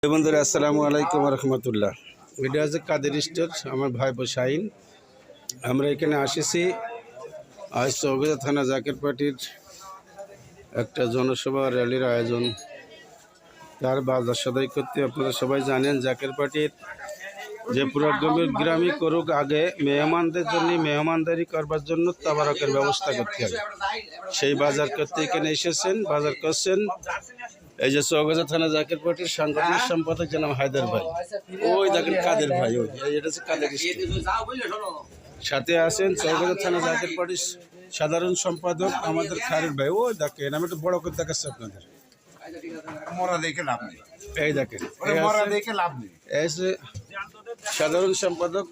বন্ধুরা আসসালামু আলাইকুম রহমতুল্লাহ। এটা হচ্ছে কাদের স্টোর, আমার ভাই শাহিন। আমরা এখানে আসেছি আজ চৌগাছা থানা জাকের পার্টির একটা জনসভা র্যালির আয়োজন, তার বাজার সদাই করতে। আপনারা সবাই জানেন জাকের পার্টির যে পুরোগ্রামের গ্রামই করুক, আগে মেহমানদের জন্য মেহমানদারি করবার জন্য তাবারকের ব্যবস্থা করতে হবে। সেই বাজার করতে এখানে এসেছেন, বাজার করছেন এই যে চৌগাছা থানা জাকের পার্টির সাংগঠনিক সম্পাদক জনাব হায়দার ভাই। ওই দেখেন কাদের ভাই, ওই এটা হচ্ছে কাদের স্টোর। সাথে আছেন চৌগাছা থানা জাকের পার্টির সাধারণ সম্পাদক আমাদের খায়রুল ভাই। ওই দেখেন, আমি একটু বড় করে দেখাচ্ছি আপনাদের। এই দেখেন, এই যে সাধারণ সম্পাদক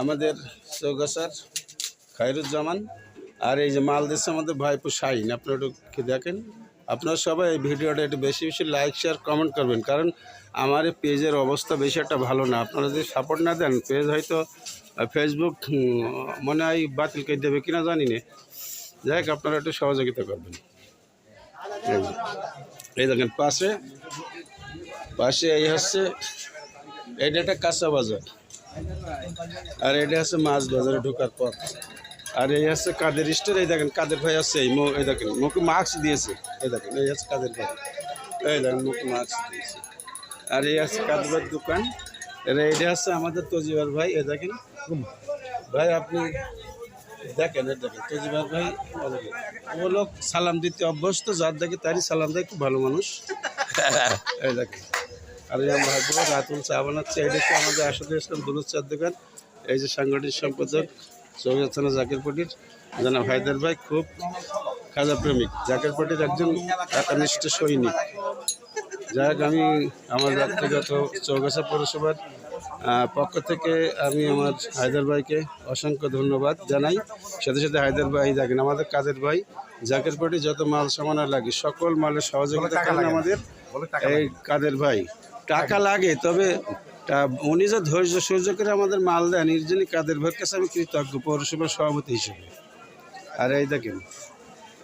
আমাদের চৌগাছার খায়রুজ্জামান, আর এই যে মাল দিচ্ছে আমাদের ভাইপো শাহিন। আপনারা একটু দেখেন। আপনারা সবাই এই ভিডিওটা একটু বেশি বেশি লাইক শেয়ার কমেন্ট করবেন, কারণ আমার এই পেজের অবস্থা বেশি একটা ভালো না। আপনারা যদি সাপোর্ট না দেন, পেজ হয়তো ফেসবুক মনে হয় বাতিল করে দেবে কিনা জানি না। যাই হোক, আপনারা একটু সহযোগিতা করবেন। এই দেখেন পাশে এই হচ্ছে, এটা একটা কাঁচা বাজার, আর এটা হচ্ছে মাছ বাজারে ঢোকার পথ। আর এই হচ্ছে কাদের স্টোর। এই দেখেন কাদের ভাই আছে, এই দেখেন মুখে মাস্ক দিয়েছে। এই দেখেন, এই হচ্ছে কাদের ভাই। এই দেখেন মুখে মাস্ক দিয়েছে। আর এই হচ্ছে কাদের ভাইয়ের দোকান। এটা হচ্ছে আমাদের তজিবার ভাই। এই দেখেন ভাই, আপনি দেখেন, এই দেখেন তজিবার ভাই। ও লোক সালাম দিতে অভ্যস্ত, যার দেখে তারই সালাম দেয়, খুব ভালো মানুষ। এই দেখেন, আর এই আমার রাতুল চা বানাচ্ছে। এটা হচ্ছে আমাদের আসাদুল ইসলাম দুলুদ চার দোকান। এই যে সাংগঠনিক সম্পাদক চৌগাছা থানা জাকের পার্টির জনাব হায়দার ভাই, খুব খাজা প্রেমিক, জাকের পার্টির একজন একনিষ্ঠ সৈনিক। যাই হোক, আমি আমার ব্যক্তিগত চৌগাছা পৌরসভার পক্ষ থেকে আমি আমার হায়দার ভাইকে অসংখ্য ধন্যবাদ জানাই। সাথে সাথে হায়দার ভাই দেখেন, আমাদের কাদের ভাই জাকের পার্টি যত মাল সামান লাগে সকল মালের সহযোগিতা করেন আমাদের এই কাদের ভাই। টাকা লাগে, তবে উনি যে ধৈর্য সহ্য করে আমাদের মাল দেন, এর জন্য কাদের ভাইয়ের কাছে আমি কৃতজ্ঞ পৌরসভার সভাপতি হিসেবে। আর এই দেখেন,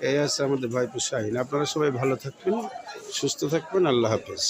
এই আছে আমাদের ভাইপো শাহিন। আপনারা সবাই ভালো থাকবেন, সুস্থ থাকবেন। আল্লাহ হাফেজ।